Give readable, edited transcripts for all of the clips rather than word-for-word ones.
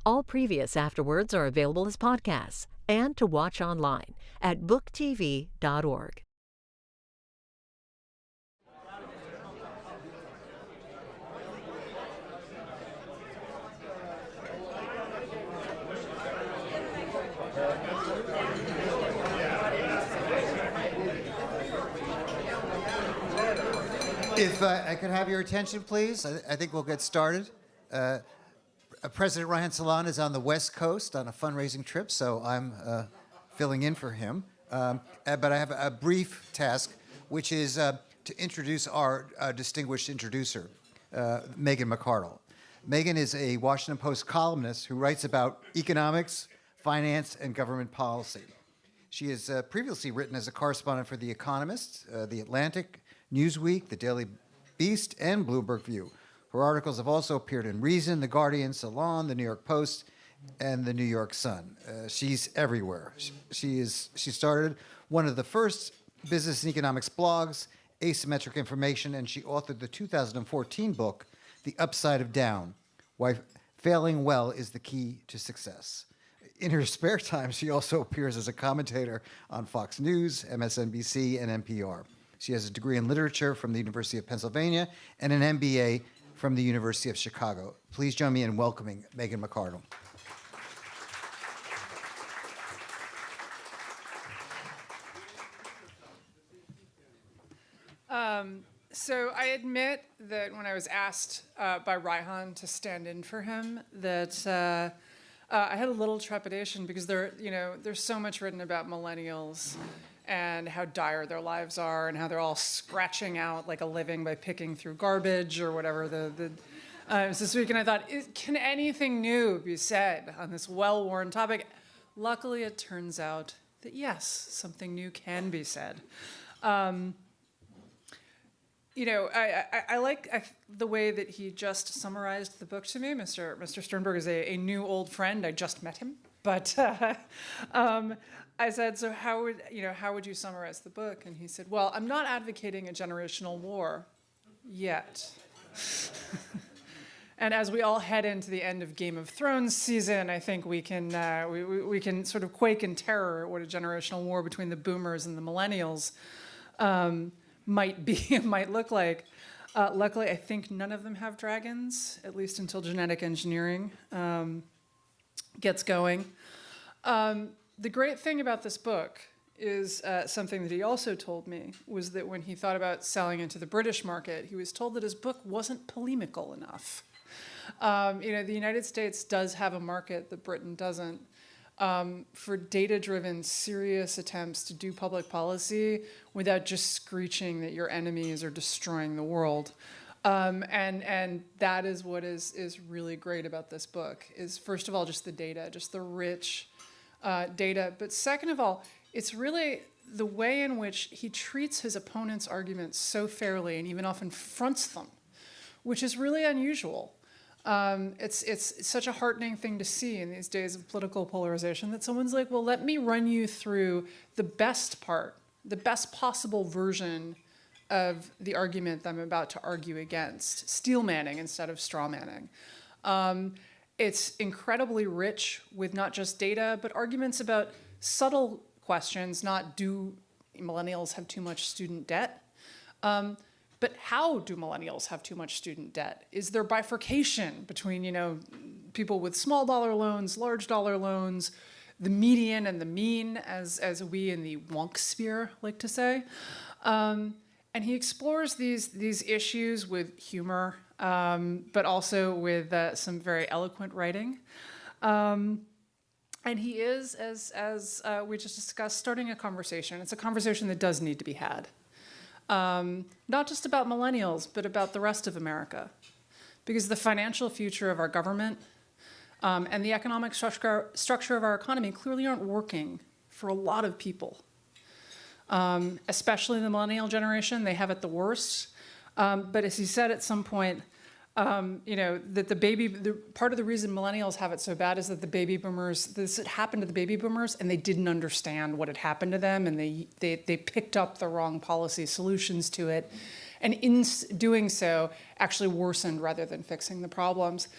All previous Afterwards are available as podcasts and to watch online at booktv.org. If I could have your attention, please, I think we'll get started. President Reihan Salam is on the West Coast on a fundraising trip, so I'm filling in for him. But I have a brief task, which is to introduce our distinguished introducer, Megan McArdle. Megan is a Washington Post columnist who writes about economics, finance, and government policy. She has previously written as a correspondent for The Economist, The Atlantic, Newsweek, The Daily Beast, and Bloomberg View. Her articles have also appeared in Reason, The Guardian, Salon, The New York Post, and The New York Sun. She's everywhere. She started one of the first business and economics blogs, Asymmetric Information, and she authored the 2014 book, The Upside of Down, Why Failing Well is the Key to Success. In her spare time, she also appears as a commentator on Fox News, MSNBC, and NPR. She has a degree in literature from the University of Pennsylvania and an MBA from the University of Chicago. Please join me in welcoming Megan McArdle. So I admit that when I was asked by Reihan to stand in for him, that I had a little trepidation because there's so much written about millennials and how dire their lives are and how they're all scratching out like a living by picking through garbage or whatever it was this week. And I thought, can anything new be said on this well-worn topic? Luckily, it turns out that yes, something new can be said. I like the way that he just summarized the book to me. Mr. Sternberg is a new old friend. I just met him, but I said, so how would you summarize the book? And he said, well, I'm not advocating a generational war yet. And as we all head into the end of Game of Thrones season, I think we can we can sort of quake in terror at what a generational war between the boomers and the millennials might look like. Luckily, I think none of them have dragons, at least until genetic engineering gets going. The great thing about this book is something that he also told me, was that when he thought about selling into the British market, he was told that his book wasn't polemical enough. The United States does have a market that Britain doesn't. For data-driven, serious attempts to do public policy without just screeching that your enemies are destroying the world. And that is what is really great about this book, is first of all, just the data, just the rich data. But second of all, it's really the way in which he treats his opponent's arguments so fairly and even often fronts them, which is really unusual. It's such a heartening thing to see in these days of political polarization, that someone's like, well, let me run you through the best part, the best possible version of the argument that I'm about to argue against, steel manning instead of straw manning. It's incredibly rich with not just data, but arguments about subtle questions, not do millennials have too much student debt? But how do millennials have too much student debt? Is there bifurcation between, people with small dollar loans, large dollar loans, the median and the mean, as we in the wonk sphere like to say? And he explores these issues with humor, but also with some very eloquent writing. And he is, as we just discussed, starting a conversation. It's a conversation that does need to be had. Not just about millennials, but about the rest of America. Because the financial future of our government and the economic structure of our economy clearly aren't working for a lot of people. Especially the millennial generation, they have it the worst. But as he said at some point, that part of the reason millennials have it so bad is that the baby boomers, this had happened to the baby boomers, and they didn't understand what had happened to them, and they picked up the wrong policy solutions to it, and in doing so, actually worsened rather than fixing the problems.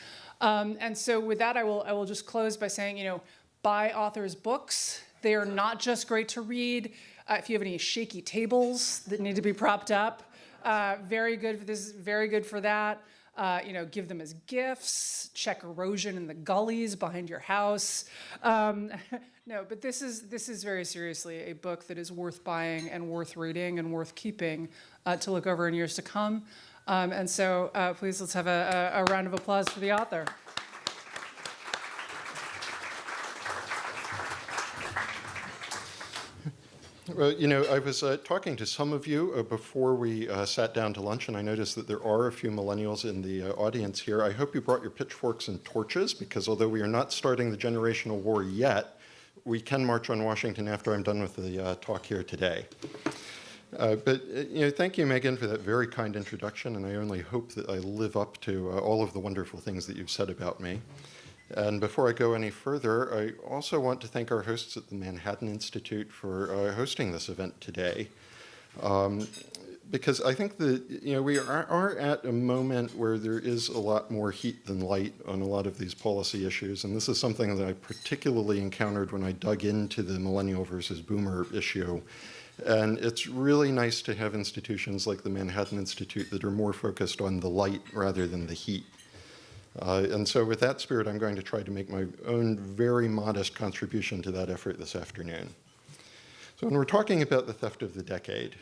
And so with that, I will just close by saying, buy authors' books. They are not just great to read. If you have any shaky tables that need to be propped up, very good. This is very good for that. Give them as gifts. Check erosion in the gullies behind your house. No, but this is very seriously a book that is worth buying and worth reading and worth keeping to look over in years to come. And so please let's have a round of applause for the author. Well, I was talking to some of you before we sat down to lunch, and I noticed that there are a few millennials in the audience here. I hope you brought your pitchforks and torches, because although we are not starting the generational war yet, we can march on Washington after I'm done with the talk here today. But thank you, Megan, for that very kind introduction, and I only hope that I live up to all of the wonderful things that you've said about me. And before I go any further, I also want to thank our hosts at the Manhattan Institute for hosting this event today. Because I think that we are at a moment where there is a lot more heat than light on a lot of these policy issues, and this is something that I particularly encountered when I dug into the millennial versus boomer issue. And it's really nice to have institutions like the Manhattan Institute that are more focused on the light rather than the heat. And so with that spirit, I'm going to try to make my own very modest contribution to that effort this afternoon. So when we're talking about the theft of the decade,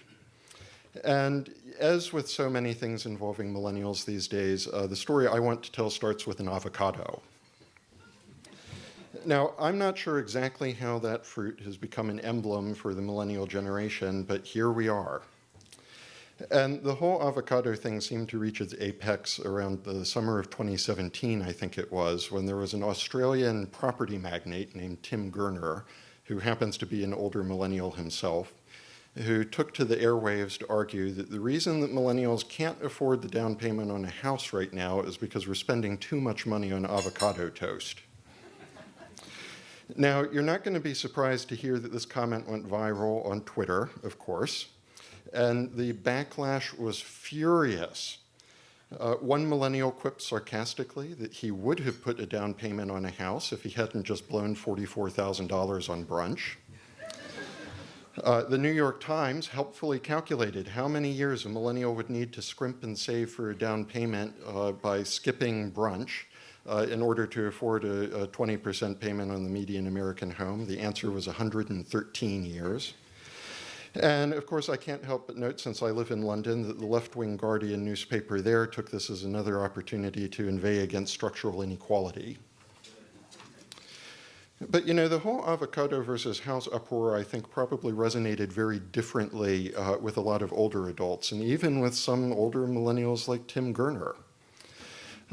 and as with so many things involving millennials these days, the story I want to tell starts with an avocado. Now, I'm not sure exactly how that fruit has become an emblem for the millennial generation, but here we are. And the whole avocado thing seemed to reach its apex around the summer of 2017, I think it was, when there was an Australian property magnate named Tim Gurner, who happens to be an older millennial himself, who took to the airwaves to argue that the reason that millennials can't afford the down payment on a house right now is because we're spending too much money on avocado toast. Now, you're not going to be surprised to hear that this comment went viral on Twitter, of course. And the backlash was furious. One millennial quipped sarcastically that he would have put a down payment on a house if he hadn't just blown $44,000 on brunch. The New York Times helpfully calculated how many years a millennial would need to scrimp and save for a down payment by skipping brunch in order to afford a 20% payment on the median American home. The answer was 113 years. And of course, I can't help but note, since I live in London, that the left-wing Guardian newspaper there took this as another opportunity to inveigh against structural inequality. But the whole avocado versus house uproar, I think, probably resonated very differently with a lot of older adults, and even with some older millennials like Tim Gurner.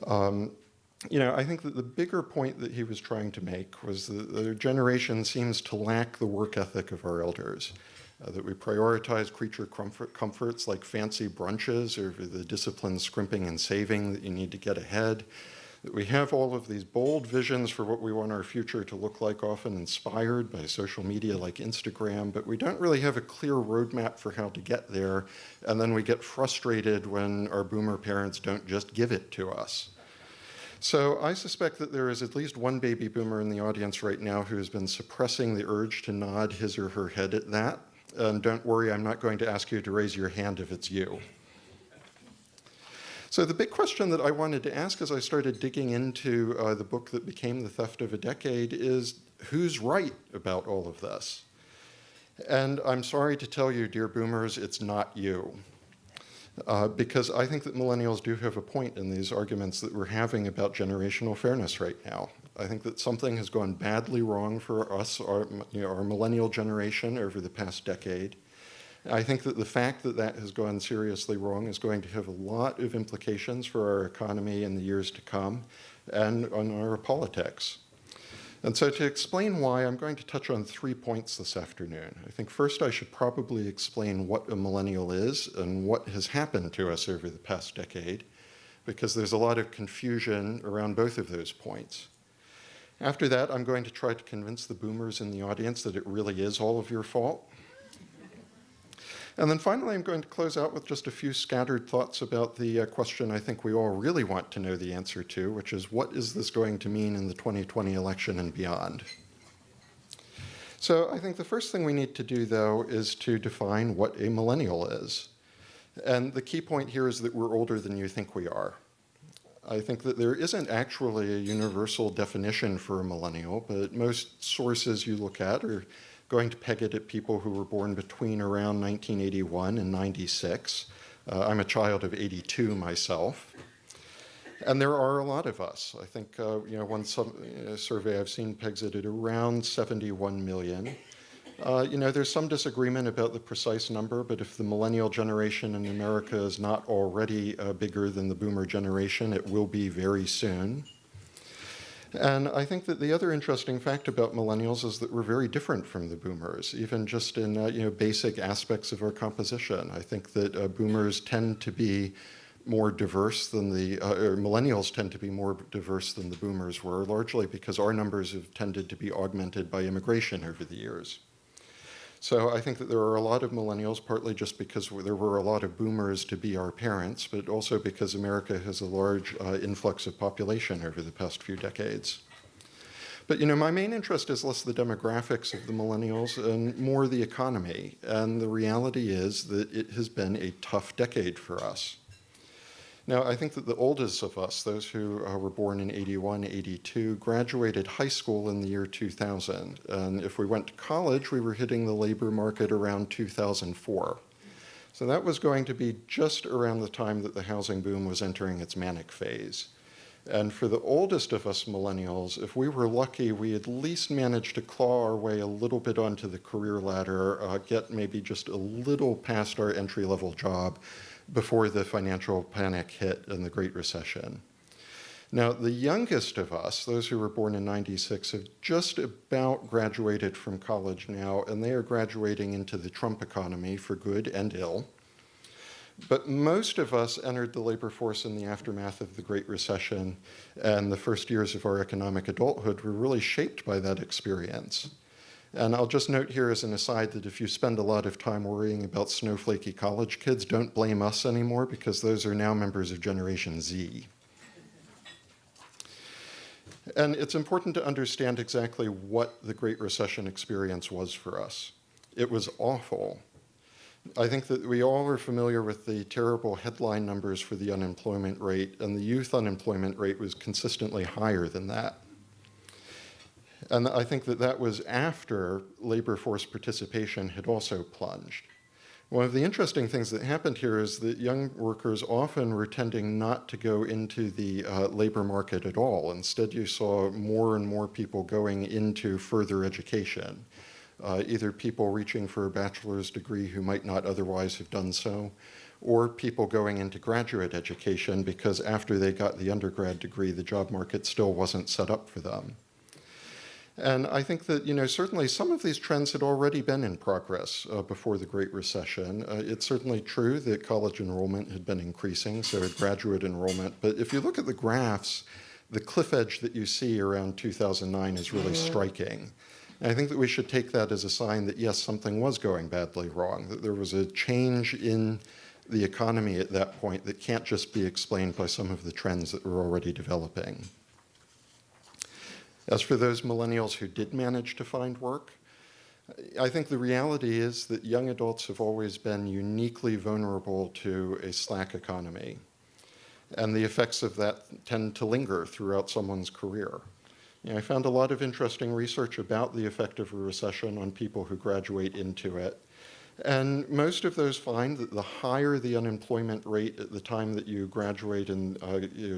I think that the bigger point that he was trying to make was that the generation seems to lack the work ethic of our elders. That we prioritize creature comforts like fancy brunches over the disciplined scrimping and saving that you need to get ahead. That we have all of these bold visions for what we want our future to look like, often inspired by social media like Instagram, but we don't really have a clear roadmap for how to get there, and then we get frustrated when our boomer parents don't just give it to us. So I suspect that there is at least one baby boomer in the audience right now who has been suppressing the urge to nod his or her head at that. And don't worry, I'm not going to ask you to raise your hand if it's you. So the big question that I wanted to ask as I started digging into the book that became The Theft of a Decade is, who's right about all of this? And I'm sorry to tell you, dear boomers, it's not you. Because I think that millennials do have a point in these arguments that we're having about generational fairness right now. I think that something has gone badly wrong for us, our millennial generation, over the past decade. I think that the fact that that has gone seriously wrong is going to have a lot of implications for our economy in the years to come and on our politics. And so to explain why, I'm going to touch on 3 points this afternoon. I think first I should probably explain what a millennial is and what has happened to us over the past decade, because there's a lot of confusion around both of those points. After that, I'm going to try to convince the boomers in the audience that it really is all of your fault. And then finally, I'm going to close out with just a few scattered thoughts about the question I think we all really want to know the answer to, which is what is this going to mean in the 2020 election and beyond? So I think the first thing we need to do, though, is to define what a millennial is. And the key point here is that we're older than you think we are. I think that there isn't actually a universal definition for a millennial, but most sources you look at are going to peg it at people who were born between around 1981 and 96. I'm a child of 82 myself. And there are a lot of us. I think one survey I've seen pegs it at around 71 million. There's some disagreement about the precise number, but if the millennial generation in America is not already bigger than the boomer generation, it will be very soon. And I think that the other interesting fact about millennials is that we're very different from the boomers, even just in basic aspects of our composition. I think that boomers tend to be more diverse than or millennials tend to be more diverse than the boomers were, largely because our numbers have tended to be augmented by immigration over the years. So I think that there are a lot of millennials, partly just because there were a lot of boomers to be our parents, but also because America has a large influx of population over the past few decades. But my main interest is less the demographics of the millennials and more the economy. And the reality is that it has been a tough decade for us. Now, I think that the oldest of us, those who were born in 81, 82, graduated high school in the year 2000. And if we went to college, we were hitting the labor market around 2004. So that was going to be just around the time that the housing boom was entering its manic phase. And for the oldest of us millennials, if we were lucky, we at least managed to claw our way a little bit onto the career ladder, get maybe just a little past our entry-level job before the financial panic hit and the Great Recession. Now, the youngest of us, those who were born in 96, have just about graduated from college now, and they are graduating into the Trump economy for good and ill. But most of us entered the labor force in the aftermath of the Great Recession, and the first years of our economic adulthood were really shaped by that experience. And I'll just note here as an aside that if you spend a lot of time worrying about snowflakey college kids, don't blame us anymore, because those are now members of Generation Z. And it's important to understand exactly what the Great Recession experience was for us. It was awful. I think that we all are familiar with the terrible headline numbers for the unemployment rate, and the youth unemployment rate was consistently higher than that. And I think that that was after labor force participation had also plunged. One of the interesting things that happened here is that young workers often were tending not to go into the labor market at all. Instead, you saw more and more people going into further education, either people reaching for a bachelor's degree who might not otherwise have done so, or people going into graduate education because after they got the undergrad degree, the job market still wasn't set up for them. And I think that, certainly some of these trends had already been in progress before the Great Recession. It's certainly true that college enrollment had been increasing, so had graduate enrollment. But if you look at the graphs, the cliff edge that you see around 2009 is really striking. And I think that we should take that as a sign that, yes, something was going badly wrong, that there was a change in the economy at that point that can't just be explained by some of the trends that were already developing. As for those millennials who did manage to find work, I think the reality is that young adults have always been uniquely vulnerable to a slack economy. And the effects of that tend to linger throughout someone's career. I found a lot of interesting research about the effect of a recession on people who graduate into it. And most of those find that the higher the unemployment rate at the time that you graduate and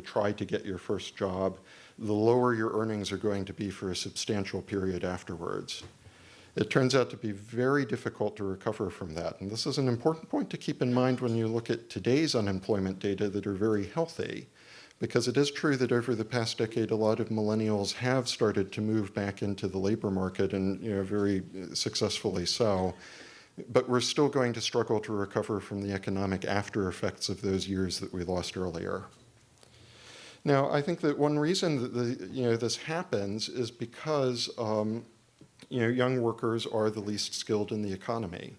try to get your first job, the lower your earnings are going to be for a substantial period afterwards. It turns out to be very difficult to recover from that. And this is an important point to keep in mind when you look at today's unemployment data that are very healthy, because it is true that over the past decade, a lot of millennials have started to move back into the labor market, and very successfully so. But we're still going to struggle to recover from the economic after effects of those years that we lost earlier. Now, I think that one reason that this happens is because young workers are the least skilled in the economy.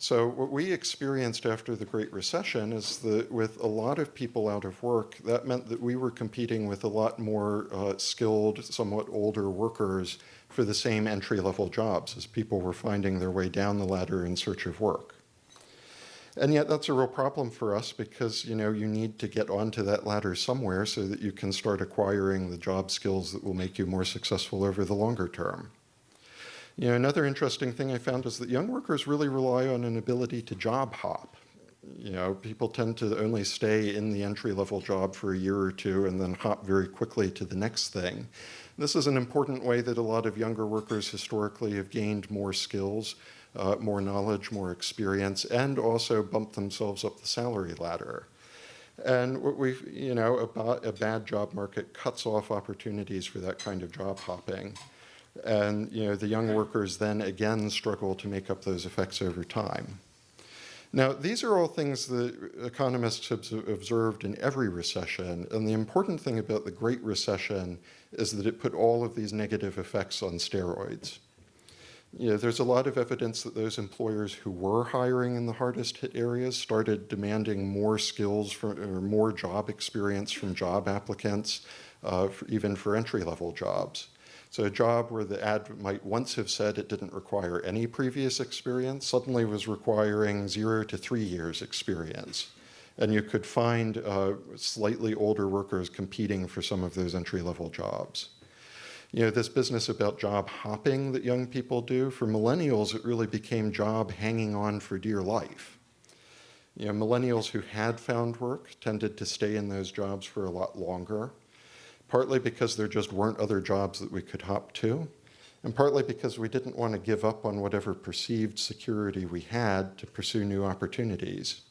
So what we experienced after the Great Recession is that with a lot of people out of work, that meant that we were competing with a lot more skilled, somewhat older workers for the same entry-level jobs as people were finding their way down the ladder in search of work. And yet that's a real problem for us because, you need to get onto that ladder somewhere so that you can start acquiring the job skills that will make you more successful over the longer term. Another interesting thing I found is that young workers really rely on an ability to job hop. People tend to only stay in the entry-level job for a year or two and then hop very quickly to the next thing. This is an important way that a lot of younger workers historically have gained more skills, more knowledge, more experience, and also bumped themselves up the salary ladder. And what a bad job market cuts off opportunities for that kind of job hopping. And the young workers then again struggle to make up those effects over time. Now, these are all things that economists have observed in every recession, and the important thing about the Great Recession is that it put all of these negative effects on steroids. There's a lot of evidence that those employers who were hiring in the hardest hit areas started demanding more skills or more job experience from job applicants, even for entry-level jobs. So a job where the ad might once have said it didn't require any previous experience suddenly was requiring 0 to 3 years experience. And you could find slightly older workers competing for some of those entry-level jobs. This business about job hopping that young people do, for millennials, it really became job hanging on for dear life. Millennials who had found work tended to stay in those jobs for a lot longer, partly because there just weren't other jobs that we could hop to, and partly because we didn't want to give up on whatever perceived security we had to pursue new opportunities.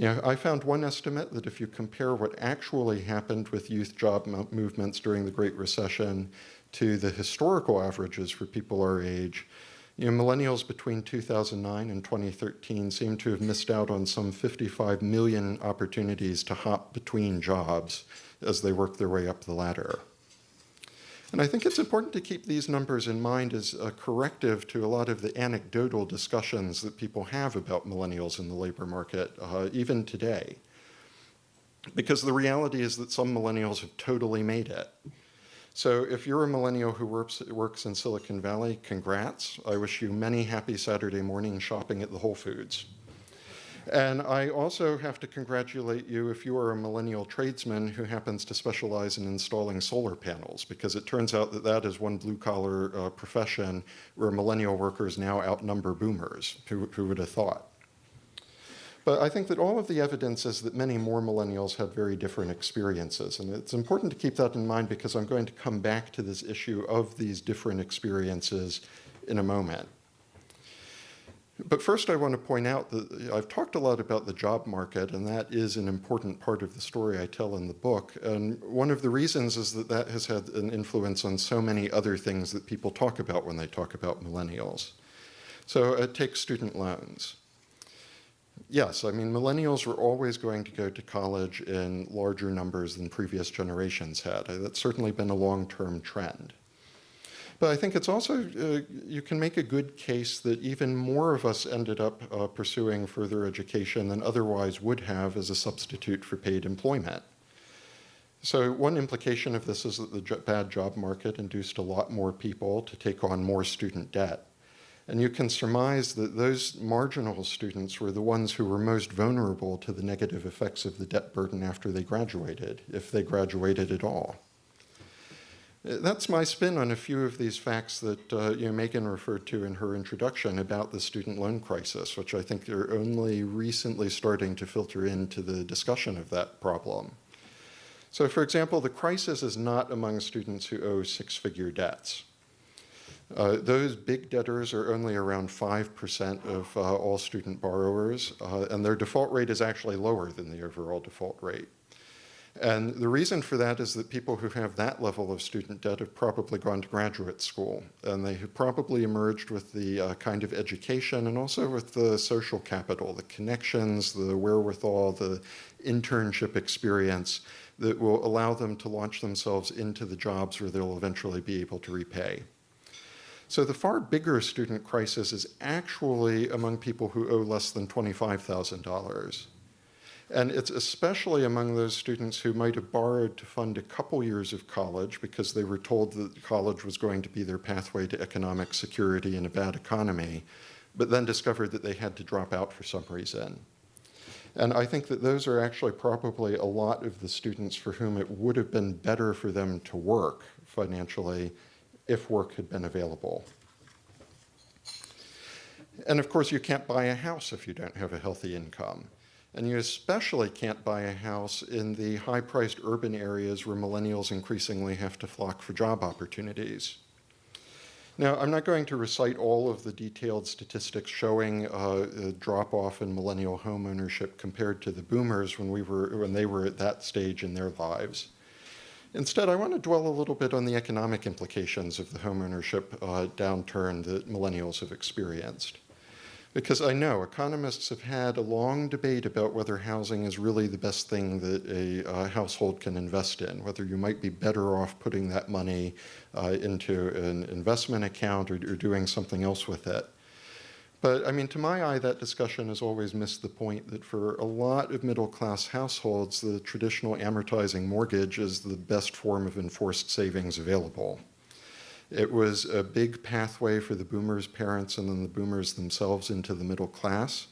I found one estimate that if you compare what actually happened with youth job movements during the Great Recession to the historical averages for people our age, millennials between 2009 and 2013 seem to have missed out on some 55 million opportunities to hop between jobs as they work their way up the ladder. And I think it's important to keep these numbers in mind as a corrective to a lot of the anecdotal discussions that people have about millennials in the labor market, even today. Because the reality is that some millennials have totally made it. So if you're a millennial who works in Silicon Valley, congrats. I wish you many happy Saturday morning shopping at the Whole Foods. And I also have to congratulate you if you are a millennial tradesman who happens to specialize in installing solar panels, because it turns out that that is one blue-collar profession where millennial workers now outnumber boomers. Who would have thought? But I think that all of the evidence is that many more millennials have very different experiences. And it's important to keep that in mind because I'm going to come back to this issue of these different experiences in a moment. But first, I want to point out that I've talked a lot about the job market, and that is an important part of the story I tell in the book. And one of the reasons is that that has had an influence on so many other things that people talk about when they talk about millennials. So take student loans. Yes, I mean, millennials were always going to go to college in larger numbers than previous generations had. That's certainly been a long-term trend. But I think it's also, you can make a good case that even more of us ended up pursuing further education than otherwise would have as a substitute for paid employment. So one implication of this is that the bad job market induced a lot more people to take on more student debt. And you can surmise that those marginal students were the ones who were most vulnerable to the negative effects of the debt burden after they graduated, if they graduated at all. That's my spin on a few of these facts that Megan referred to in her introduction about the student loan crisis, which I think are only recently starting to filter into the discussion of that problem. So for example, the crisis is not among students who owe six-figure debts. Those big debtors are only around 5% of all student borrowers, and their default rate is actually lower than the overall default rate. And the reason for that is that people who have that level of student debt have probably gone to graduate school, and they have probably emerged with the kind of education and also with the social capital, the connections, the wherewithal, the internship experience that will allow them to launch themselves into the jobs where they'll eventually be able to repay. So the far bigger student crisis is actually among people who owe less than $25,000. And it's especially among those students who might have borrowed to fund a couple years of college because they were told that college was going to be their pathway to economic security in a bad economy, but then discovered that they had to drop out for some reason. And I think that those are actually probably a lot of the students for whom it would have been better for them to work financially if work had been available. And of course, you can't buy a house if you don't have a healthy income. And you especially can't buy a house in the high-priced urban areas where millennials increasingly have to flock for job opportunities. Now, I'm not going to recite all of the detailed statistics showing a drop-off in millennial home ownership compared to the boomers when they were at that stage in their lives. Instead, I want to dwell a little bit on the economic implications of the home ownership downturn that millennials have experienced. Because I know economists have had a long debate about whether housing is really the best thing that a household can invest in, whether you might be better off putting that money into an investment account or doing something else with it. But I mean, to my eye, that discussion has always missed the point that for a lot of middle-class households, the traditional amortizing mortgage is the best form of enforced savings available. It was a big pathway for the boomers' parents and then the boomers themselves into the middle class.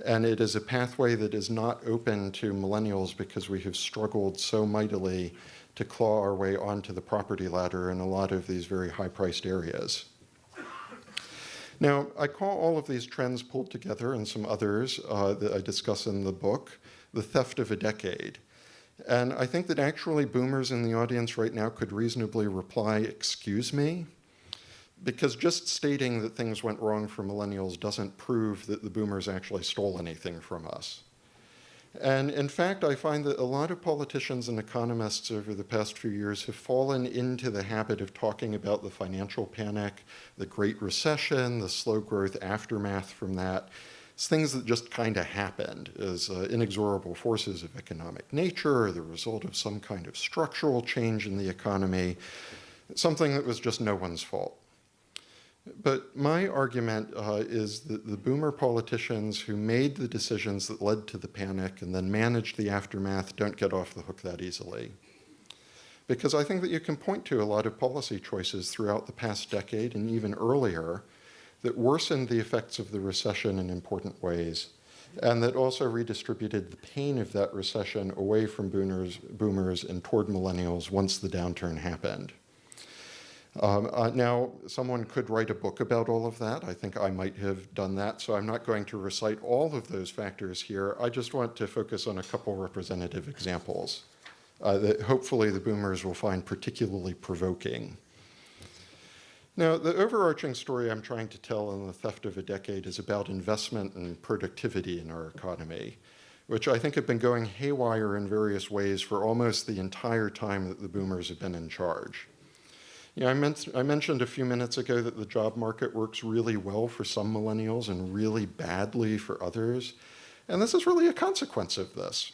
And it is a pathway that is not open to millennials because we have struggled so mightily to claw our way onto the property ladder in a lot of these very high-priced areas. Now, I call all of these trends pulled together and some others that I discuss in the book, the theft of a decade. And I think that actually boomers in the audience right now could reasonably reply, "Excuse me," because just stating that things went wrong for millennials doesn't prove that the boomers actually stole anything from us. And in fact, I find that a lot of politicians and economists over the past few years have fallen into the habit of talking about the financial panic, the Great Recession, the slow growth aftermath from that. It's things that just kind of happened as inexorable forces of economic nature or the result of some kind of structural change in the economy, something that was just no one's fault. But my argument is that the boomer politicians who made the decisions that led to the panic and then managed the aftermath don't get off the hook that easily. Because I think that you can point to a lot of policy choices throughout the past decade and even earlier that worsened the effects of the recession in important ways, and that also redistributed the pain of that recession away from boomers and toward millennials once the downturn happened. Now, someone could write a book about all of that. I think I might have done that, so I'm not going to recite all of those factors here. I just want to focus on a couple representative examples that hopefully the boomers will find particularly provoking. Now, the overarching story I'm trying to tell in The Theft of a Decade is about investment and productivity in our economy, which I think have been going haywire in various ways for almost the entire time that the boomers have been in charge. You know, I mentioned a few minutes ago that the job market works really well for some millennials and really badly for others, and this is really a consequence of this.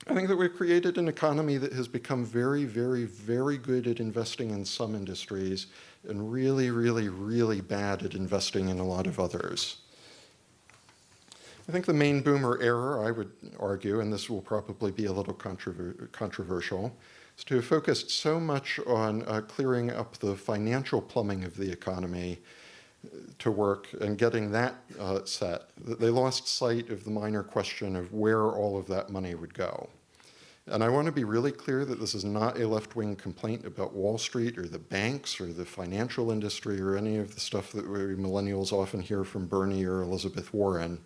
I think that we've created an economy that has become very, very, very good at investing in some industries and really, really, really bad at investing in a lot of others. I think the main boomer error, I would argue, and this will probably be a little controversial, is to have focused so much on clearing up the financial plumbing of the economy to work and getting that set, that they lost sight of the minor question of where all of that money would go. And I want to be really clear that this is not a left-wing complaint about Wall Street or the banks or the financial industry or any of the stuff that we millennials often hear from Bernie or Elizabeth Warren.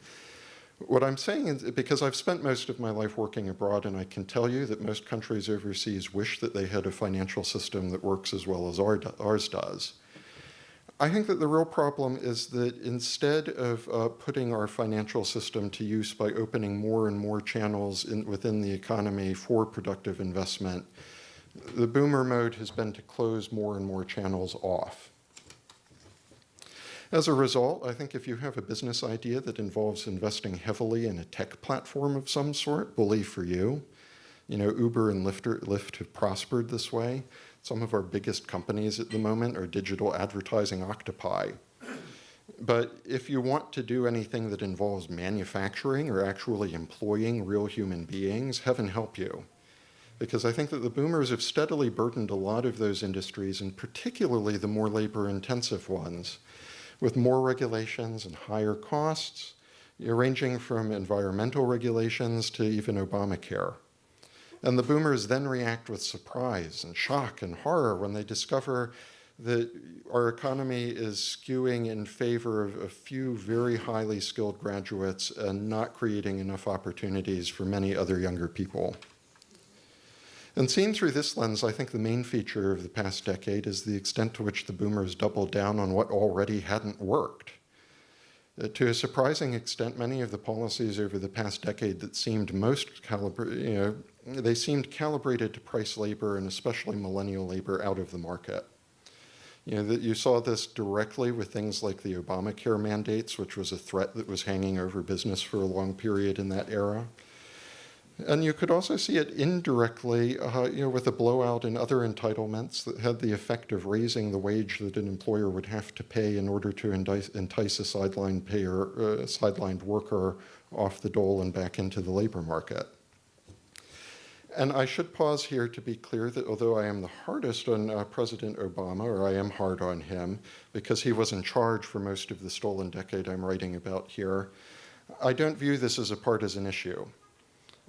What I'm saying is, because I've spent most of my life working abroad, and I can tell you that most countries overseas wish that they had a financial system that works as well as ours does. I think that the real problem is that instead of putting our financial system to use by opening more and more channels within the economy for productive investment, the boomer mode has been to close more and more channels off. As a result, I think if you have a business idea that involves investing heavily in a tech platform of some sort, bully for you. You know, Uber and Lyft have prospered this way. Some of our biggest companies at the moment are digital advertising octopi. But if you want to do anything that involves manufacturing or actually employing real human beings, heaven help you. Because I think that the boomers have steadily burdened a lot of those industries, and particularly the more labor-intensive ones, with more regulations and higher costs, ranging from environmental regulations to even Obamacare. And the boomers then react with surprise and shock and horror when they discover that our economy is skewing in favor of a few very highly skilled graduates and not creating enough opportunities for many other younger people. And seen through this lens, I think the main feature of the past decade is the extent to which the boomers doubled down on what already hadn't worked. To a surprising extent, many of the policies over the past decade that seemed most calibrated, they seemed calibrated to price labor, and especially millennial labor, out of the market. You saw this directly with things like the Obamacare mandates, which was a threat that was hanging over business for a long period in that era. And you could also see it indirectly with a blowout in other entitlements that had the effect of raising the wage that an employer would have to pay in order to entice a sidelined worker off the dole and back into the labor market. And I should pause here to be clear that although I am the hardest on President Obama, or I am hard on him because he was in charge for most of the stolen decade I'm writing about here, I don't view this as a partisan issue.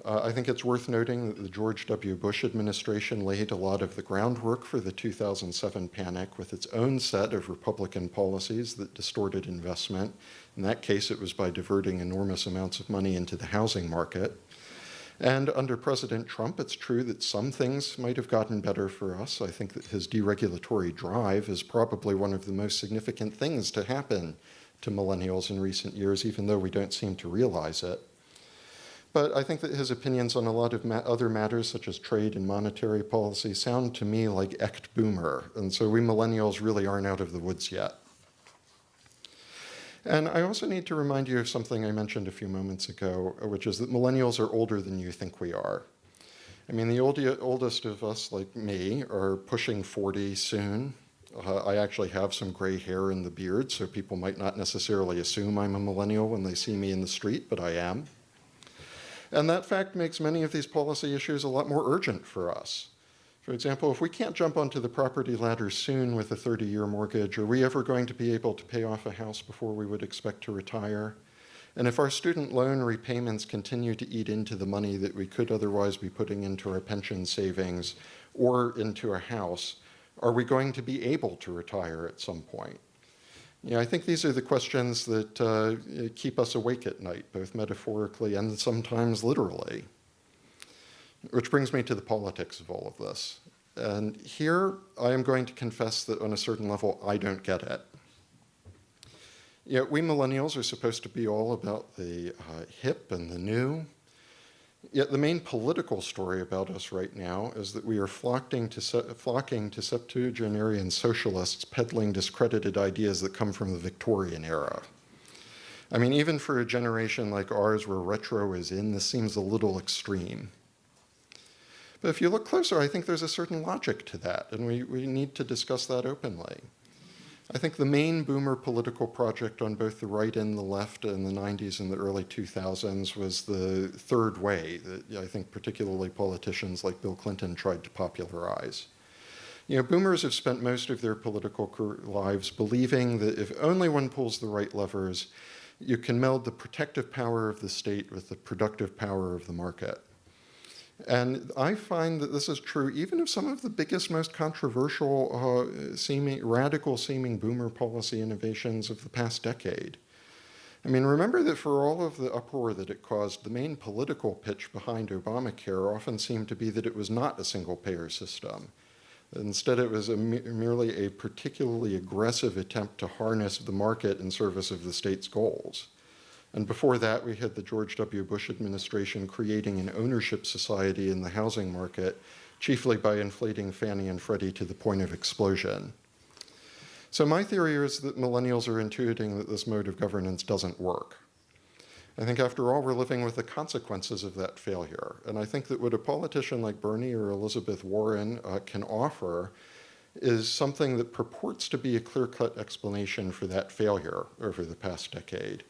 I think it's worth noting that the George W. Bush administration laid a lot of the groundwork for the 2007 panic with its own set of Republican policies that distorted investment. In that case, it was by diverting enormous amounts of money into the housing market. And under President Trump, it's true that some things might have gotten better for us. I think that his deregulatory drive is probably one of the most significant things to happen to millennials in recent years, even though we don't seem to realize it. But I think that his opinions on a lot of other matters, such as trade and monetary policy, sound to me like echt boomer. And so we millennials really aren't out of the woods yet. And I also need to remind you of something I mentioned a few moments ago, which is that millennials are older than you think we are. I mean, the oldest of us, like me, are pushing 40 soon. I actually have some gray hair in the beard, so people might not necessarily assume I'm a millennial when they see me in the street, but I am. And that fact makes many of these policy issues a lot more urgent for us. For example, if we can't jump onto the property ladder soon with a 30-year mortgage, are we ever going to be able to pay off a house before we would expect to retire? And if our student loan repayments continue to eat into the money that we could otherwise be putting into our pension savings or into a house, are we going to be able to retire at some point? I think these are the questions that keep us awake at night, both metaphorically and sometimes literally. Which brings me to the politics of all of this. And here I am going to confess that on a certain level, I don't get it. We millennials are supposed to be all about the hip and the new. Yet the main political story about us right now is that we are flocking to septuagenarian socialists peddling discredited ideas that come from the Victorian era. I mean, even for a generation like ours where retro is in, this seems a little extreme. But if you look closer, I think there's a certain logic to that, and we need to discuss that openly. I think the main boomer political project on both the right and the left in the 90s and the early 2000s was the third way that I think particularly politicians like Bill Clinton tried to popularize. Boomers have spent most of their political lives believing that if only one pulls the right levers, you can meld the protective power of the state with the productive power of the market. And I find that this is true even of some of the biggest, most controversial, radical-seeming boomer policy innovations of the past decade. I mean, remember that for all of the uproar that it caused, the main political pitch behind Obamacare often seemed to be that it was not a single-payer system. Instead, it was merely a particularly aggressive attempt to harness the market in service of the state's goals. And before that, we had the George W. Bush administration creating an ownership society in the housing market, chiefly by inflating Fannie and Freddie to the point of explosion. So my theory is that millennials are intuiting that this mode of governance doesn't work. I think, after all, we're living with the consequences of that failure. And I think that what a politician like Bernie or Elizabeth Warren can offer is something that purports to be a clear-cut explanation for that failure over the past decade,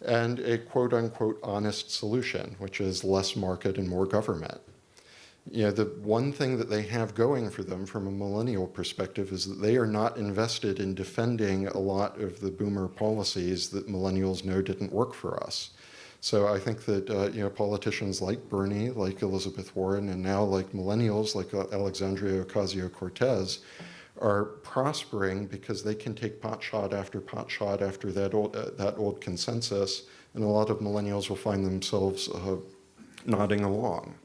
and a quote-unquote honest solution, which is less market and more government. You know, the one thing that they have going for them from a millennial perspective is that they are not invested in defending a lot of the boomer policies that millennials know didn't work for us. So I think that politicians like Bernie, like Elizabeth Warren, and now like millennials like Alexandria Ocasio-Cortez are prospering because they can take pot shot after that old consensus, and a lot of millennials will find themselves nodding along.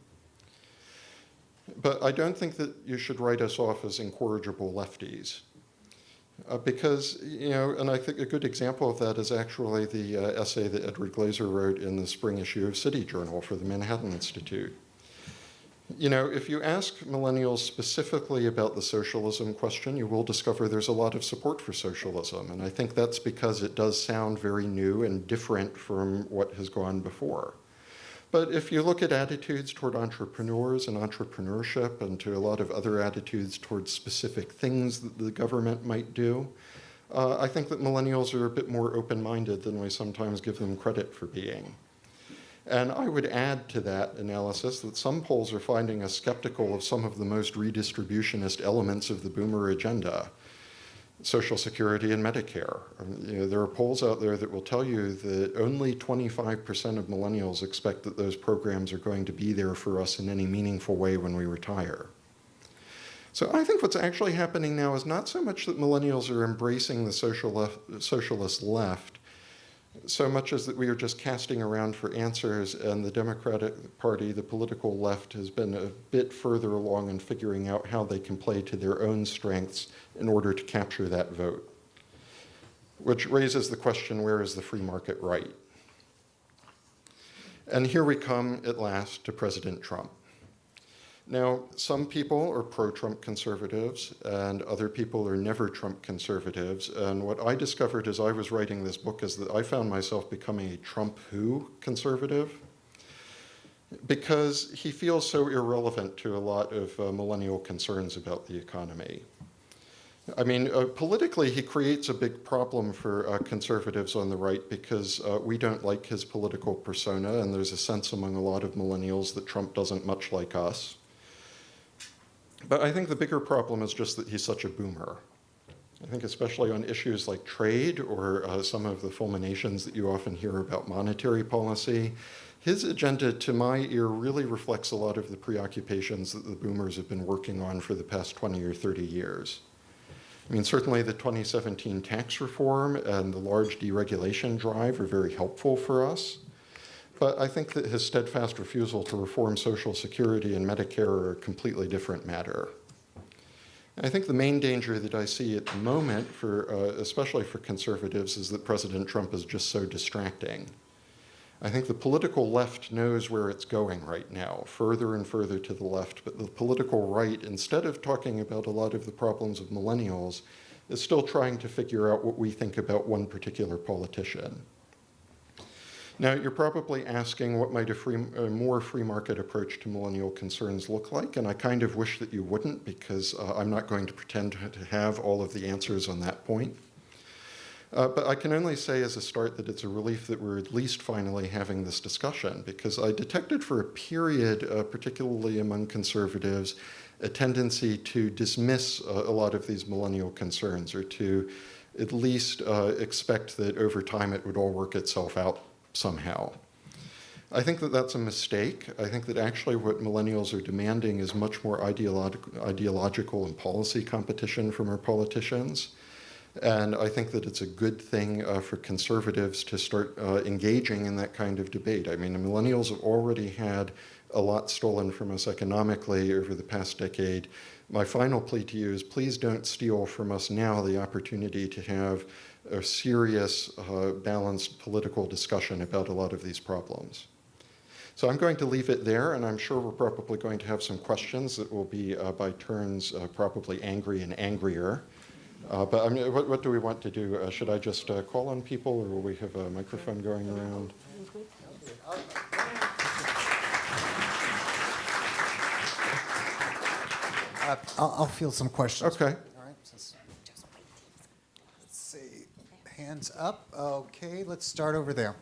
But I don't think that you should write us off as incorrigible lefties. Because, and I think a good example of that is actually the essay that Edward Glaser wrote in the spring issue of City Journal for the Manhattan Institute. If you ask millennials specifically about the socialism question, you will discover there's a lot of support for socialism. And I think that's because it does sound very new and different from what has gone before. But if you look at attitudes toward entrepreneurs and entrepreneurship and to a lot of other attitudes towards specific things that the government might do, I think that millennials are a bit more open-minded than we sometimes give them credit for being. And I would add to that analysis that some polls are finding us skeptical of some of the most redistributionist elements of the boomer agenda. Social Security and Medicare. There are polls out there that will tell you that only 25% of millennials expect that those programs are going to be there for us in any meaningful way when we retire. So I think what's actually happening now is not so much that millennials are embracing the socialist left, so much as that we are just casting around for answers, and the Democratic Party, the political left, has been a bit further along in figuring out how they can play to their own strengths in order to capture that vote. Which raises the question, where is the free market right? And here we come at last to President Trump. Now, some people are pro-Trump conservatives, and other people are never Trump conservatives. And what I discovered as I was writing this book is that I found myself becoming a Trump who conservative, because he feels so irrelevant to a lot of millennial concerns about the economy. I mean, politically, he creates a big problem for conservatives on the right because we don't like his political persona, and there's a sense among a lot of millennials that Trump doesn't much like us. But I think the bigger problem is just that he's such a boomer. I think especially on issues like trade or some of the fulminations that you often hear about monetary policy, his agenda, to my ear, really reflects a lot of the preoccupations that the boomers have been working on for the past 20 or 30 years. I mean, certainly the 2017 tax reform and the large deregulation drive are very helpful for us. But I think that his steadfast refusal to reform Social Security and Medicare are a completely different matter. I think the main danger that I see at the moment, especially for conservatives, is that President Trump is just so distracting. I think the political left knows where it's going right now, further and further to the left, but the political right, instead of talking about a lot of the problems of millennials, is still trying to figure out what we think about one particular politician. Now, you're probably asking what might a more free market approach to millennial concerns look like, and I kind of wish that you wouldn't, because I'm not going to pretend to have all of the answers on that point. But I can only say as a start that it's a relief that we're at least finally having this discussion, because I detected for a period, particularly among conservatives, a tendency to dismiss a lot of these millennial concerns, or to at least expect that over time it would all work itself out somehow. I think that that's a mistake. I think that actually what millennials are demanding is much more ideological and policy competition from our politicians. And I think that it's a good thing for conservatives to start engaging in that kind of debate. I mean, the millennials have already had a lot stolen from us economically over the past decade. My final plea to you is please don't steal from us now the opportunity to have a serious, balanced political discussion about a lot of these problems. So I'm going to leave it there, and I'm sure we're probably going to have some questions that will be, by turns, probably angry and angrier. But I mean, what do we want to do? Should I just call on people, or will we have a microphone going around? I'll field some questions. Okay. All right. Let's see. Hands up. Okay. Let's start over there.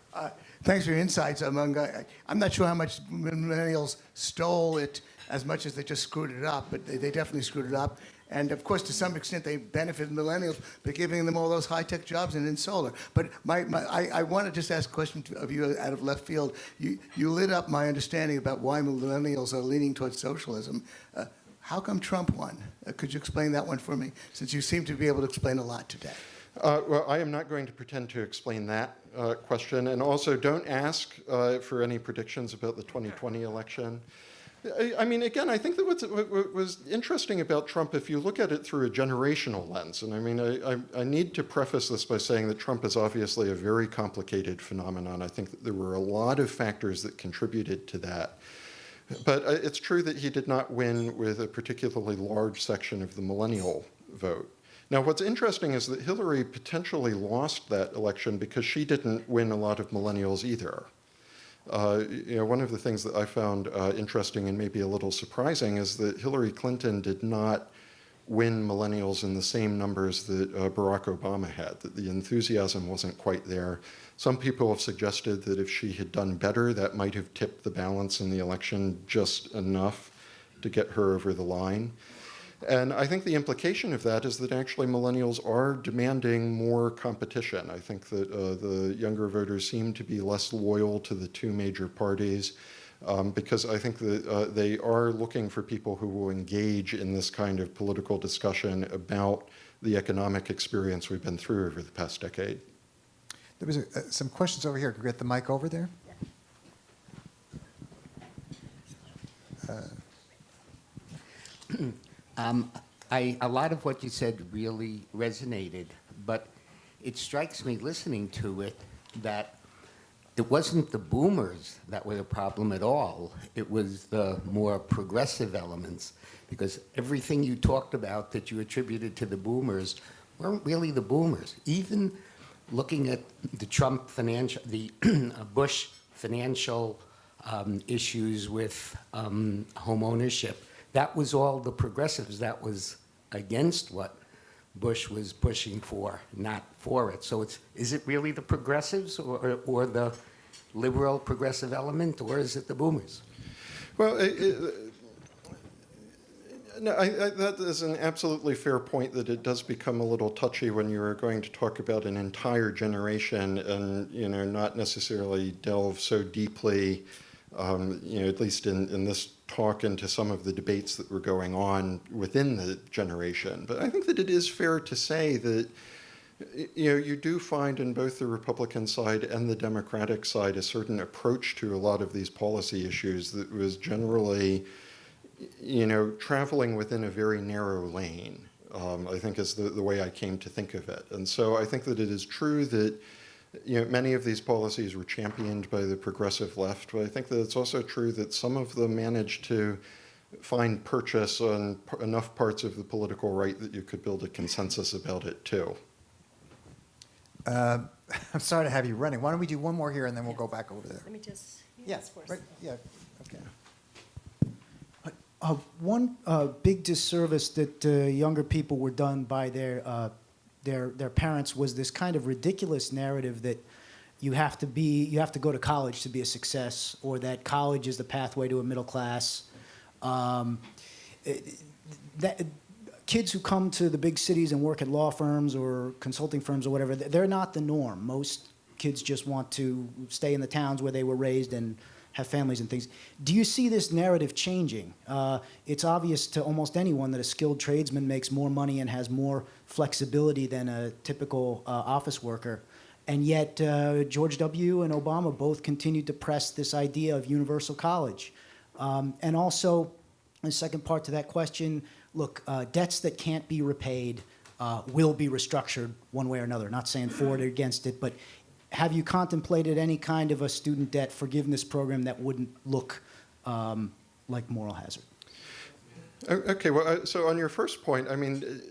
Thanks for your insights. I'm not sure how much millennials stole it as much as they just screwed it up, but they definitely screwed it up. And of course, to some extent, they benefited millennials by giving them all those high-tech jobs and in solar. But I want to just ask a question of you out of left field. You lit up my understanding about why millennials are leaning towards socialism. How come Trump won? Could you explain that one for me, since you seem to be able to explain a lot today? Well, I am not going to pretend to explain that question. And also, don't ask for any predictions about the 2020 election. I mean, again, I think that what was interesting about Trump, if you look at it through a generational lens, and I mean, I need to preface this by saying that Trump is obviously a very complicated phenomenon. I think that there were a lot of factors that contributed to that. But it's true that he did not win with a particularly large section of the millennial vote. Now, what's interesting is that Hillary potentially lost that election because she didn't win a lot of millennials either. One of the things that I found interesting and maybe a little surprising is that Hillary Clinton did not win millennials in the same numbers that Barack Obama had, that the enthusiasm wasn't quite there. Some people have suggested that if she had done better, that might have tipped the balance in the election just enough to get her over the line. And I think the implication of that is that actually millennials are demanding more competition. I think that the younger voters seem to be less loyal to the two major parties because I think that they are looking for people who will engage in this kind of political discussion about the economic experience we've been through over the past decade. There was some questions over here. Could we get the mic over there? A lot of what you said really resonated, but it strikes me listening to it that it wasn't the boomers that were the problem at all. It was the more progressive elements, because everything you talked about that you attributed to the boomers weren't really the boomers. Even looking at the the Bush financial issues with home ownership, that was all the progressives that was against what Bush was pushing for, not for it. So is it really the progressives or the liberal progressive element, or is it the boomers? Well, no, that is an absolutely fair point, that it does become a little touchy when you are going to talk about an entire generation and not necessarily delve so deeply, at least in this talk, into some of the debates that were going on within the generation. But I think that it is fair to say that you do find in both the Republican side and the Democratic side a certain approach to a lot of these policy issues that was generally traveling within a very narrow lane, I think is the way I came to think of it. And so I think that it is true that many of these policies were championed by the progressive left, but I think that it's also true that some of them managed to find purchase on enough parts of the political right that you could build a consensus about it too. I'm sorry to have you running. Why don't we do one more here and then we'll go back over there? Let me just. Yes, right. Yeah. Okay. One big disservice that younger people were done by their parents was this kind of ridiculous narrative that you have to go to college to be a success, or that college is the pathway to a middle class. Kids who come to the big cities and work at law firms or consulting firms or whatever, they're not the norm. Most kids just want to stay in the towns where they were raised and have families and things. Do you see this narrative changing? It's obvious to almost anyone that a skilled tradesman makes more money and has more flexibility than a typical office worker. And yet George W. and Obama both continued to press this idea of universal college. And also, the second part to that question, look, debts that can't be repaid will be restructured one way or another. Not saying for it or against it, but have you contemplated any kind of a student debt forgiveness program that wouldn't look like moral hazard? Okay, well, so on your first point, I mean,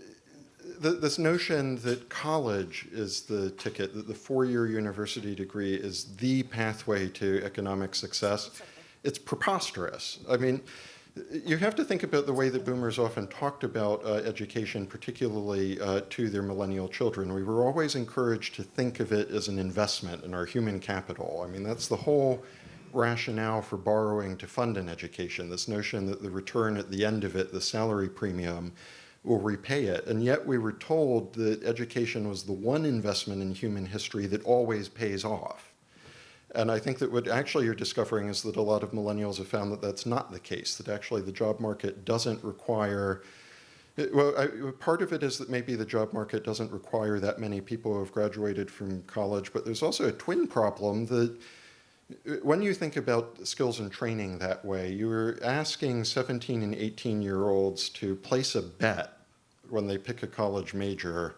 this notion that college is the ticket, that the four-year university degree is the pathway to economic success, it's preposterous. I mean, you have to think about the way that boomers often talked about education, particularly to their millennial children. We were always encouraged to think of it as an investment in our human capital. I mean, that's the whole rationale for borrowing to fund an education, this notion that the return at the end of it, the salary premium, will repay it. And yet we were told that education was the one investment in human history that always pays off. And I think that what actually you're discovering is that a lot of millennials have found that that's not the case, that actually the job market doesn't require, part of it is that maybe the job market doesn't require that many people who have graduated from college, but there's also a twin problem that when you think about skills and training that way, you're asking 17 and 18-year-olds to place a bet when they pick a college major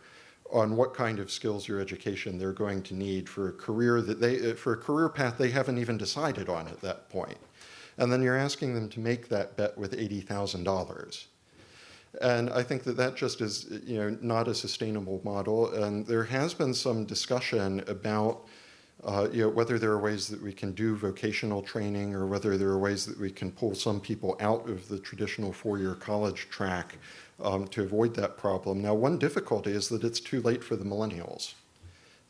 on what kind of skills or education they're going to need for a career for a career path they haven't even decided on at that point. And then you're asking them to make that bet with $80,000. And I think that that just is, not a sustainable model. And there has been some discussion about whether there are ways that we can do vocational training or whether there are ways that we can pull some people out of the traditional four-year college track to avoid that problem. Now, one difficulty is that it's too late for the millennials.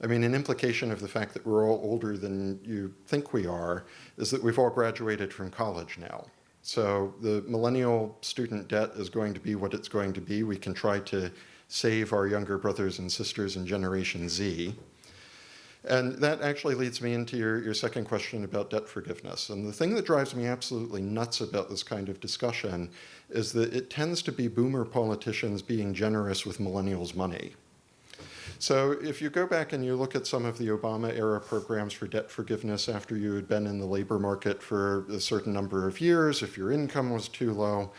I mean, an implication of the fact that we're all older than you think we are is that we've all graduated from college now. So the millennial student debt is going to be what it's going to be. We can try to save our younger brothers and sisters in Generation Z. And that actually leads me into your second question about debt forgiveness. And the thing that drives me absolutely nuts about this kind of discussion is that it tends to be boomer politicians being generous with millennials' money. So if you go back and you look at some of the Obama-era programs for debt forgiveness after you had been in the labor market for a certain number of years, if your income was too low,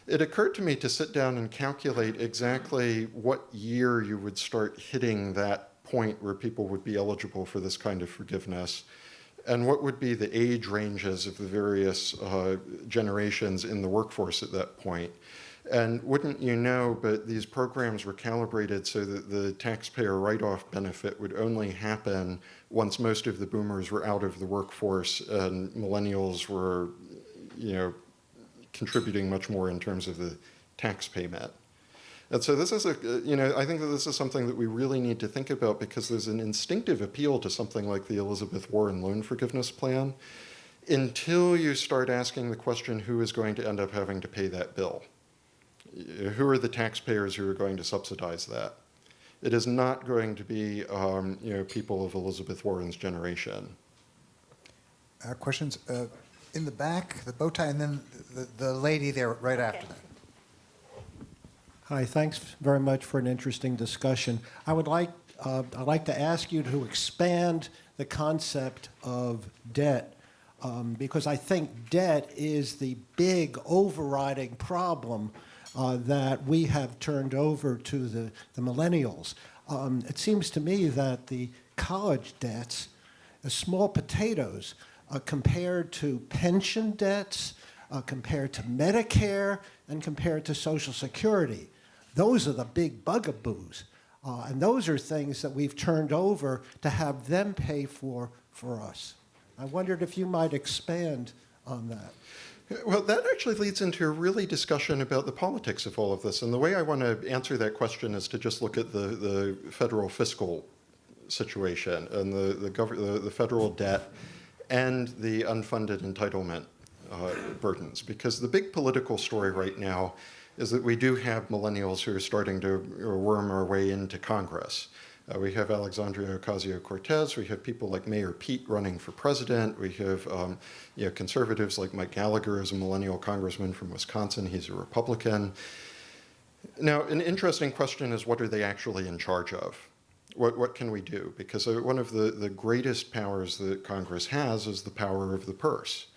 it occurred to me to sit down and calculate exactly what year you would start hitting that point where people would be eligible for this kind of forgiveness, and what would be the age ranges of the various generations in the workforce at that point. And wouldn't you know, but these programs were calibrated so that the taxpayer write-off benefit would only happen once most of the boomers were out of the workforce and millennials were, contributing much more in terms of the tax payment. And so this is I think that this is something that we really need to think about because there's an instinctive appeal to something like the Elizabeth Warren loan forgiveness plan until you start asking the question, who is going to end up having to pay that bill? Who are the taxpayers who are going to subsidize that? It is not going to be, people of Elizabeth Warren's generation. Questions? In the back, the bow tie, and then the lady there right after that. Hi, thanks very much for an interesting discussion. I'd like to ask you to expand the concept of debt because I think debt is the big overriding problem that we have turned over to the millennials. It seems to me that the college debts are small potatoes compared to pension debts, compared to Medicare, and compared to Social Security. Those are the big bugaboos. And those are things that we've turned over to have them pay for us. I wondered if you might expand on that. Well, that actually leads into a really discussion about the politics of all of this. And the way I want to answer that question is to just look at the federal fiscal situation and the federal debt and the unfunded entitlement burdens. Because the big political story right now is that we do have millennials who are starting to worm our way into Congress. We have Alexandria Ocasio-Cortez. We have people like Mayor Pete running for president. We have conservatives like Mike Gallagher as a millennial congressman from Wisconsin. He's a Republican. Now, an interesting question is, what are they actually in charge of? What can we do? Because one of the greatest powers that Congress has is the power of the purse.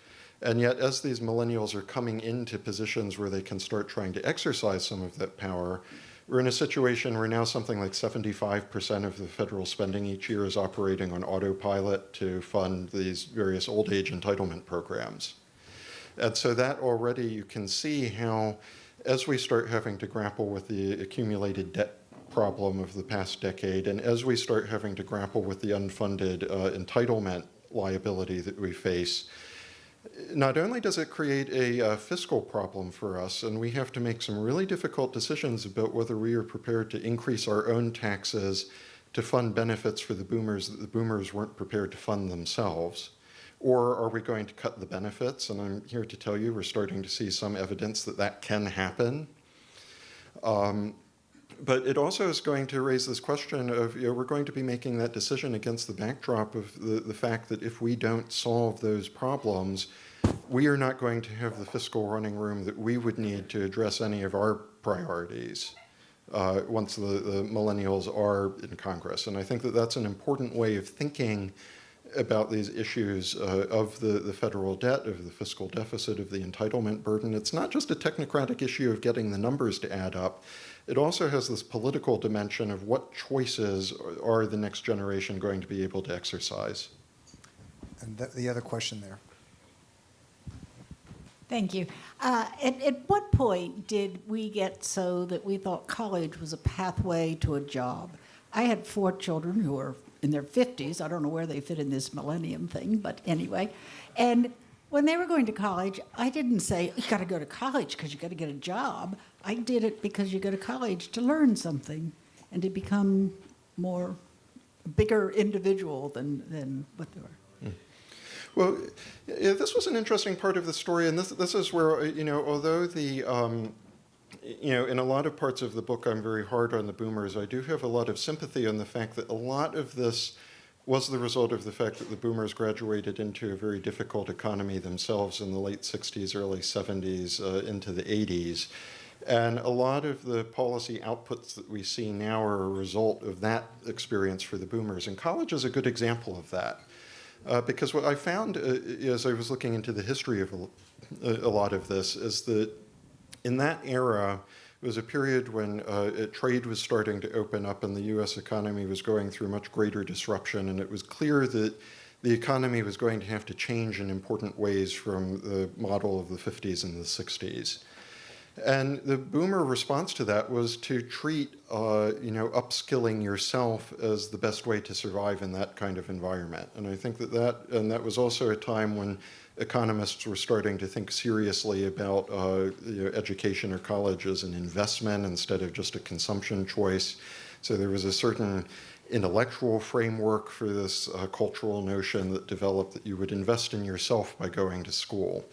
And yet, as these millennials are coming into positions where they can start trying to exercise some of that power, we're in a situation where now something like 75% of the federal spending each year is operating on autopilot to fund these various old age entitlement programs. And so that already you can see how, as we start having to grapple with the accumulated debt problem of the past decade, and as we start having to grapple with the unfunded entitlement liability that we face, not only does it create a fiscal problem for us, and we have to make some really difficult decisions about whether we are prepared to increase our own taxes to fund benefits for the boomers that the boomers weren't prepared to fund themselves, or are we going to cut the benefits? And I'm here to tell you we're starting to see some evidence that that can happen. But it also is going to raise this question of, we're going to be making that decision against the backdrop of the fact that if we don't solve those problems, we are not going to have the fiscal running room that we would need to address any of our priorities once the millennials are in Congress. And I think that that's an important way of thinking about these issues of the federal debt, of the fiscal deficit, of the entitlement burden. It's not just a technocratic issue of getting the numbers to add up. It also has this political dimension of what choices are the next generation going to be able to exercise. And the other question there. Thank you. At what point did we get so that we thought college was a pathway to a job? I had 4 children who are in their 50s. I don't know where they fit in this millennium thing, but anyway. And when they were going to college, I didn't say, you got to go to college because you got to get a job. I did it because you go to college to learn something and to become a bigger individual than what they were. Well, yeah, this was an interesting part of the story, and this is where, although the, in a lot of parts of the book I'm very hard on the boomers, I do have a lot of sympathy on the fact that a lot of this was the result of the fact that the boomers graduated into a very difficult economy themselves in the late 60s, early 70s, into the 80s. And a lot of the policy outputs that we see now are a result of that experience for the boomers. And college is a good example of that. Because what I found as I was looking into the history of a lot of this is that in that era, it was a period when trade was starting to open up and the US economy was going through much greater disruption, and it was clear that the economy was going to have to change in important ways from the model of the 50s and the 60s. And the boomer response to that was to treat, upskilling yourself as the best way to survive in that kind of environment. And I think that was also a time when economists were starting to think seriously about education or college as an investment instead of just a consumption choice. So there was a certain intellectual framework for this cultural notion that developed that you would invest in yourself by going to school.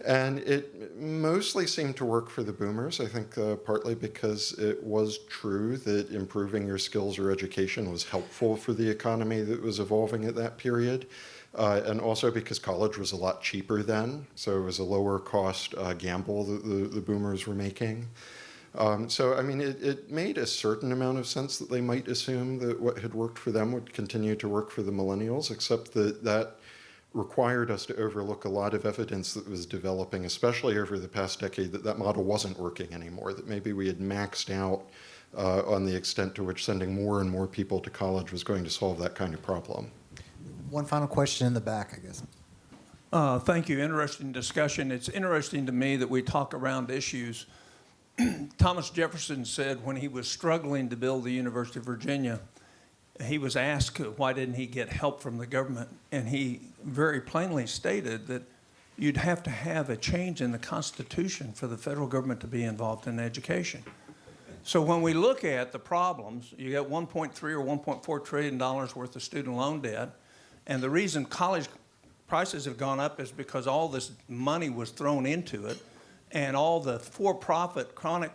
And it mostly seemed to work for the boomers, I think partly because it was true that improving your skills or education was helpful for the economy that was evolving at that period, and also because college was a lot cheaper then, so it was a lower cost gamble that the boomers were making. So, I mean, it made a certain amount of sense that they might assume that what had worked for them would continue to work for the millennials, except that required us to overlook a lot of evidence that was developing, especially over the past decade, that model wasn't working anymore, that maybe we had maxed out on the extent to which sending more and more people to college was going to solve that kind of problem. One final question in the back, I guess. Thank you. Interesting discussion. It's interesting to me that we talk around issues. Thomas Jefferson said when he was struggling to build the University of Virginia, he was asked why didn't he get help from the government, and he very plainly stated that you'd have to have a change in the Constitution for the federal government to be involved in education. So when we look at the problems, you got $1.3 or $1.4 trillion worth of student loan debt, and the reason college prices have gone up is because all this money was thrown into it, and all the for-profit crony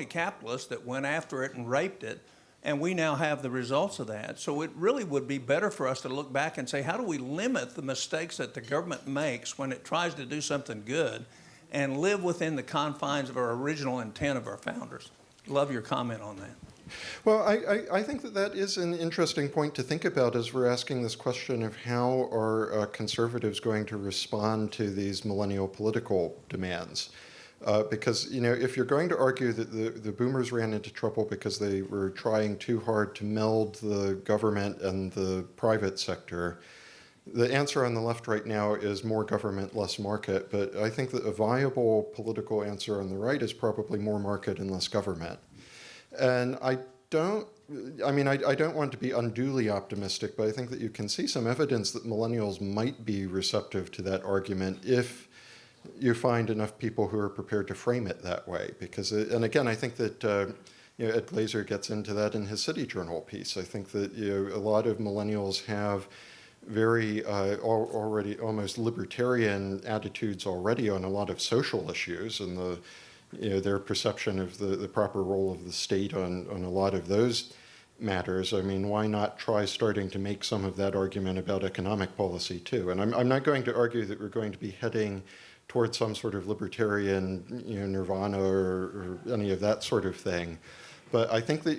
capitalists that went after it and raped it. And we now have the results of that. So it really would be better for us to look back and say, how do we limit the mistakes that the government makes when it tries to do something good and live within the confines of our original intent of our founders? Love your comment on that. Well, I think that is an interesting point to think about as we're asking this question of how are conservatives going to respond to these millennial political demands. Because, if you're going to argue that the boomers ran into trouble because they were trying too hard to meld the government and the private sector, the answer on the left right now is more government, less market. But I think that a viable political answer on the right is probably more market and less government. And I don't want to be unduly optimistic, but I think that you can see some evidence that millennials might be receptive to that argument if you find enough people who are prepared to frame it that way. And again, I think that Ed Glazer gets into that in his City Journal piece. I think that a lot of millennials have very already almost libertarian attitudes already on a lot of social issues, and their perception of the proper role of the state on a lot of those matters. I mean, why not try starting to make some of that argument about economic policy too? And I'm not going to argue that we're going to be heading towards some sort of libertarian nirvana or any of that sort of thing. But I think that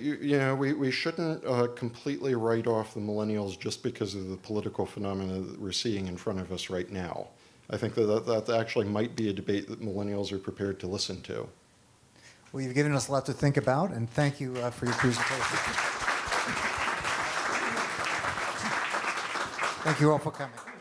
we shouldn't completely write off the millennials just because of the political phenomena that we're seeing in front of us right now. I think that actually might be a debate that millennials are prepared to listen to. Well, you've given us a lot to think about, and thank you for your presentation. Thank you all for coming.